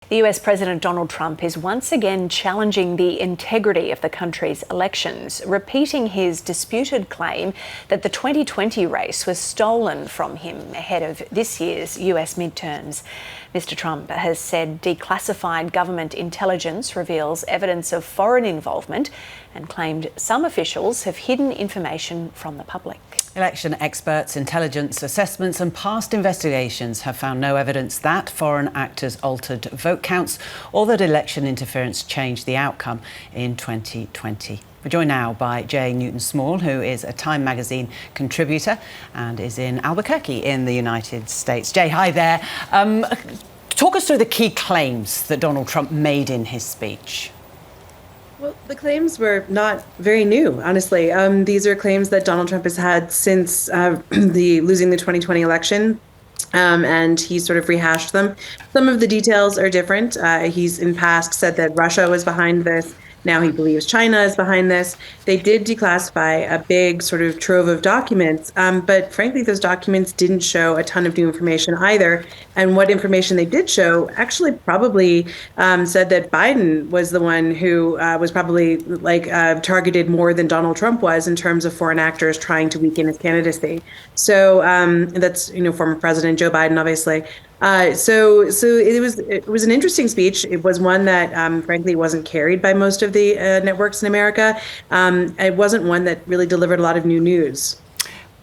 The US President Donald Trump is once again challenging the integrity of the country's elections, repeating his disputed claim that the 2020 race was stolen from him ahead of this year's US midterms. Mr. Trump has said declassified government intelligence reveals evidence of foreign involvement and claimed some officials have hidden information from the public. Election experts, intelligence assessments and past investigations have found no evidence that foreign actors altered vote counts or that election interference changed the outcome in 2020. We're joined now by Jay Newton-Small, who is a Time magazine contributor and is in Albuquerque in the United States. Jay, hi there. Talk us through the key claims that Donald Trump made in his speech. Well, the claims were not very new, honestly. These are claims that Donald Trump has had since losing the 2020 election. And he sort of rehashed them. Some of the details are different. He's in past said that Russia was behind this. Now he believes China is behind this. They did declassify a big sort of trove of documents, but frankly, those documents didn't show a ton of new information either. And what information they did show actually probably said that Biden was the one who was probably targeted more than Donald Trump was in terms of foreign actors trying to weaken his candidacy. So that's former President Joe Biden, obviously. So it was an interesting speech. It was one that, frankly, wasn't carried by most of the networks in America. It wasn't one that really delivered a lot of new news.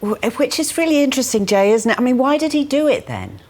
Which is really interesting, Jay, isn't it? I mean, why did he do it then?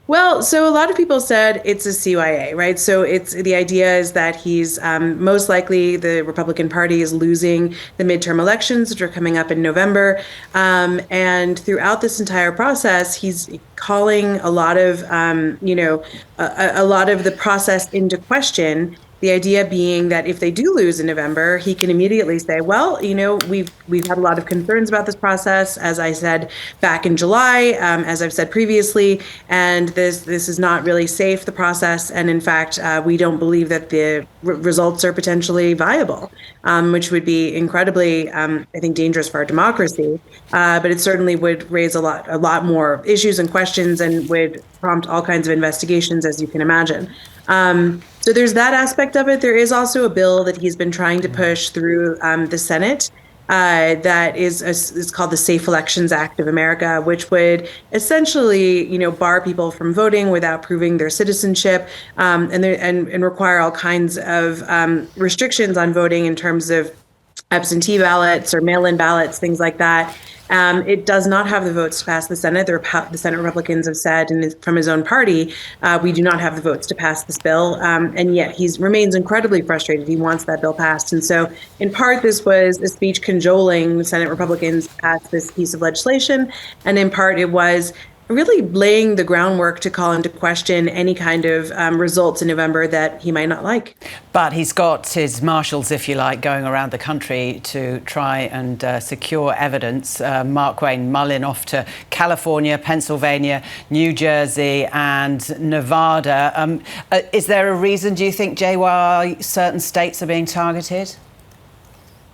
Well, so a lot of people said it's a CYA, right? So the idea is that he's most likely the Republican Party is losing the midterm elections, which are coming up in November. And throughout this entire process, he's calling a lot of, a lot of the process into question. The idea being that if they do lose in November, he can immediately say, well, we've had a lot of concerns about this process, as I said back in July, as I've said previously, and this is not really safe, the process. And in fact, we don't believe that the results are potentially viable, which would be incredibly, I think, dangerous for our democracy. But it certainly would raise a lot more issues and questions and would prompt all kinds of investigations, as you can imagine. So there's that aspect of it. There is also a bill that he's been trying to push through the Senate that is called the Safe Elections Act of America, which would essentially, bar people from voting without proving their citizenship, and require all kinds of restrictions on voting in terms of absentee ballots or mail-in ballots, things like that. It does not have the votes to pass the Senate. The Senate Republicans have said, and from his own party, we do not have the votes to pass this bill. And yet he remains incredibly frustrated. He wants that bill passed. And so in part, this was a speech cajoling the Senate Republicans to pass this piece of legislation. And in part, it was really laying the groundwork to call into question any kind of results in November that he might not like. But he's got his marshals, if you like, going around the country to try and secure evidence. Mark Wayne mulling off to California, Pennsylvania, New Jersey and Nevada. Is there a reason, do you think, Jay, why certain states are being targeted?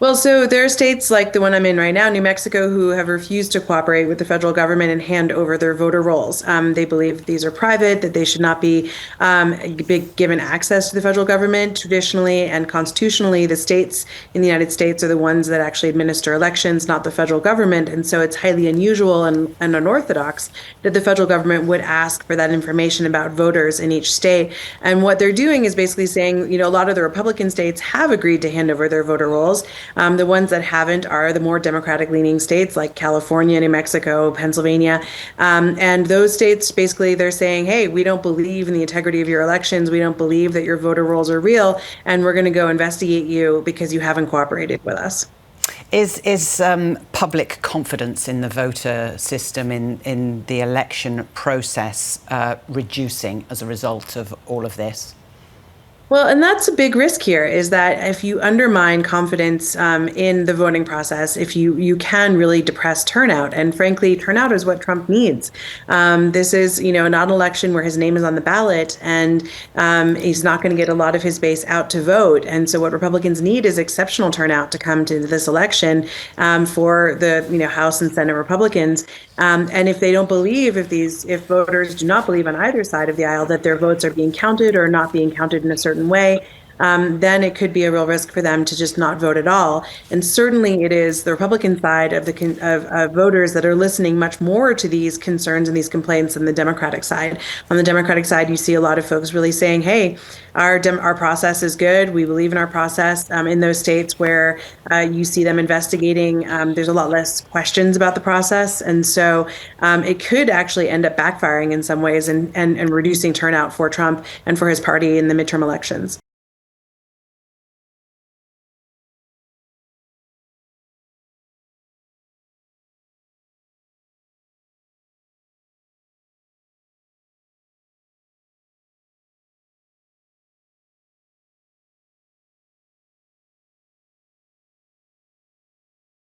Well, so there are states like the one I'm in right now, New Mexico, who have refused to cooperate with the federal government and hand over their voter rolls. They believe these are private, that they should not be given access to the federal government. Traditionally and constitutionally, the states in the United States are the ones that actually administer elections, not the federal government. And so it's highly unusual and unorthodox that the federal government would ask for that information about voters in each state. And what they're doing is basically saying, a lot of the Republican states have agreed to hand over their voter rolls. The ones that haven't are the more Democratic-leaning states like California, New Mexico, Pennsylvania. And those states, basically, they're saying, hey, we don't believe in the integrity of your elections. We don't believe that your voter rolls are real. And we're going to go investigate you because you haven't cooperated with us. Is public confidence in the voter system, in the election process, reducing as a result of all of this? Well, and that's a big risk here, is that if you undermine confidence in the voting process, if you can really depress turnout. And frankly, turnout is what Trump needs. This is, not an election where his name is on the ballot, and he's not going to get a lot of his base out to vote. And so what Republicans need is exceptional turnout to come to this election for the House and Senate Republicans. And if they don't believe, if voters do not believe on either side of the aisle that their votes are being counted or not being counted in a certain way, then it could be a real risk for them to just not vote at all. And certainly, it is the Republican side of voters that are listening much more to these concerns and these complaints than the Democratic side. On the Democratic side, you see a lot of folks really saying, "Hey, our process is good. We believe in our process." In those states where you see them investigating, there's a lot less questions about the process, and so it could actually end up backfiring in some ways and reducing turnout for Trump and for his party in the midterm elections.